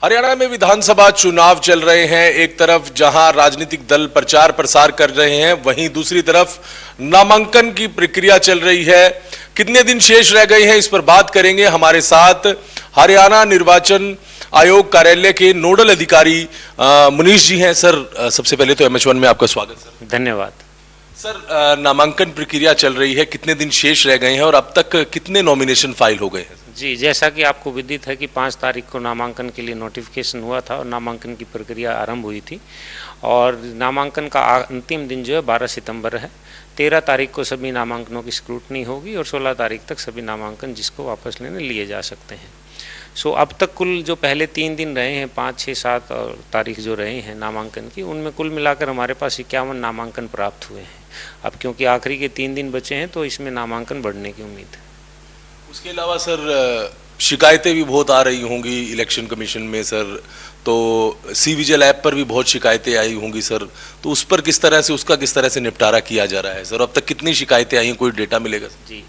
हरियाणा में विधानसभा चुनाव चल रहे हैं। एक तरफ जहां राजनीतिक दल प्रचार प्रसार कर रहे हैं, वहीं दूसरी तरफ नामांकन की प्रक्रिया चल रही है। कितने दिन शेष रह गए हैं, इस पर बात करेंगे। हमारे साथ हरियाणा निर्वाचन आयोग कार्यालय के नोडल अधिकारी मुनीश जी हैं। सर, सबसे पहले तो MH1 में आपका स्वागत। सर धन्यवाद। सर, नामांकन प्रक्रिया चल रही है, कितने दिन शेष रह गए हैं और अब तक कितने नॉमिनेशन फाइल हो गए हैं? जी, जैसा कि आपको विदित है कि 5 तारीख को नामांकन के लिए नोटिफिकेशन हुआ था और नामांकन की प्रक्रिया आरंभ हुई थी और नामांकन का अंतिम दिन जो है 12 सितंबर है। 13 तारीख को सभी नामांकनों की स्क्रूटनी होगी और 16 तारीख तक सभी नामांकन जिसको वापस लेने लिए जा सकते हैं। अब तक कुल जो पहले 3 दिन रहे हैं, 5, 6, 7 तारीख जो रहे हैं नामांकन की, उनमें कुल मिलाकर हमारे पास 51 नामांकन प्राप्त हुए हैं। अब क्योंकि आखिरी के 3 दिन बचे हैं तो इसमें नामांकन बढ़ने की उम्मीद है। उसके अलावा सर, शिकायतें भी बहुत आ रही होंगी इलेक्शन कमीशन में सर, तो सी-विजिल ऐप पर भी बहुत शिकायतें आई होंगी सर, तो उस पर किस तरह से निपटारा किया जा रहा है सर? अब तक कितनी शिकायतें आई हैं, कोई डेटा मिलेगा सर? जी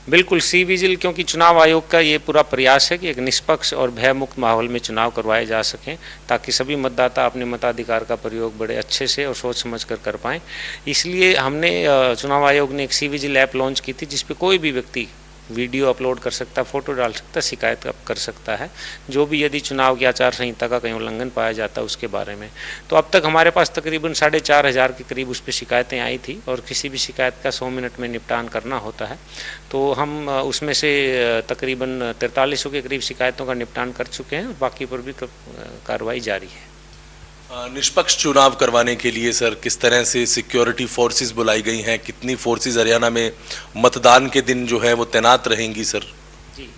बिल्कुल, सी-विजिल, क्योंकि चुनाव आयोग का ये पूरा प्रयास है कि एक निष्पक्ष और भयमुक्त माहौल में चुनाव करवाए जा सकें, ताकि सभी मतदाता अपने मताधिकार का प्रयोग बड़े अच्छे से और सोच समझ कर पाएँ। इसलिए हमने चुनाव आयोग ने एक सी-विजिल ऐप लॉन्च की थी, जिस पर कोई भी व्यक्ति वीडियो अपलोड कर सकता है, फोटो डाल सकता है, शिकायत कर सकता है, जो भी यदि चुनाव की आचार संहिता का कहीं उल्लंघन पाया जाता है उसके बारे में। तो अब तक हमारे पास तकरीबन 4,500 के करीब उस पर शिकायतें आई थी और किसी भी शिकायत का 100 मिनट में निपटान करना होता है। तो हम उसमें से तकरीबन 4300 के करीब शिकायतों का निपटान कर चुके हैं और बाकी पर भी कार्रवाई जारी है। निष्पक्ष चुनाव करवाने के लिए सर किस तरह से सिक्योरिटी फोर्सेस बुलाई गई हैं? कितनी फोर्सेस हरियाणा में मतदान के दिन जो है वो तैनात रहेंगी सर? जी,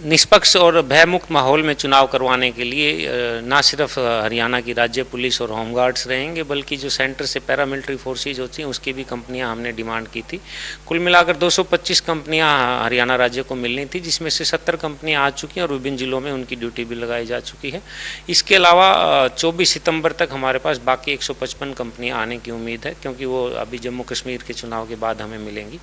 निष्पक्ष और भयमुक्त माहौल में चुनाव करवाने के लिए ना सिर्फ हरियाणा की राज्य पुलिस और होमगार्ड्स रहेंगे, बल्कि जो सेंटर से पैरामिलिट्री फोर्सेज होती हैं उसकी भी कंपनियां हमने डिमांड की थी। कुल मिलाकर 225 कंपनियां हरियाणा राज्य को मिलनी थी, जिसमें से 70 कंपनियां आ चुकी हैं और विभिन्न जिलों में उनकी ड्यूटी भी लगाई जा चुकी है। इसके अलावा 24 सितंबर तक हमारे पास बाकी 155 कंपनियाँ आने की उम्मीद है, क्योंकि वो अभी जम्मू कश्मीर के चुनाव के बाद हमें मिलेंगी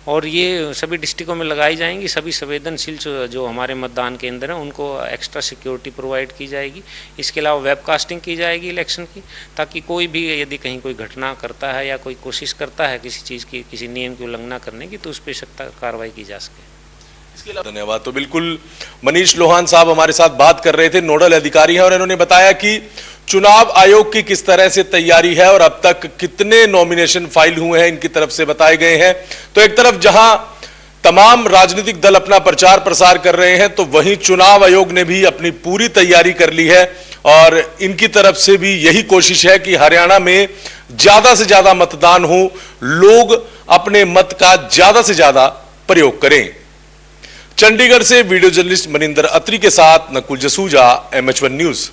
और ये सभी डिस्ट्रिक्टों में लगाई जाएंगी। सभी संवेदनशील जो हमारे मतदान केंद्र हैं उनको एक्स्ट्रा सिक्योरिटी प्रोवाइड की जाएगी। इसके अलावा वेबकास्टिंग की जाएगी इलेक्शन की, ताकि कोई भी यदि कहीं कोई घटना करता है या कोई कोशिश करता है किसी चीज़ की, किसी नियम की उल्लंघना करने की, तो उस पर सख्त कार्रवाई की जा सके। इसके अलावा धन्यवाद। तो बिल्कुल मनीष लोहान साहब हमारे साथ बात कर रहे थे, नोडल अधिकारी हैं, और इन्होंने बताया कि चुनाव आयोग की किस तरह से तैयारी है और अब तक कितने नॉमिनेशन फाइल हुए हैं इनकी तरफ से बताए गए हैं। तो एक तरफ जहां तमाम राजनीतिक दल अपना प्रचार प्रसार कर रहे हैं, तो वहीं चुनाव आयोग ने भी अपनी पूरी तैयारी कर ली है और इनकी तरफ से भी यही कोशिश है कि हरियाणा में ज्यादा से ज्यादा मतदान हो, लोग अपने मत का ज्यादा से ज्यादा प्रयोग करें। चंडीगढ़ से वीडियो जर्नलिस्ट मनिंदर अत्री के साथ नकुल जसूजा, MH1 न्यूज।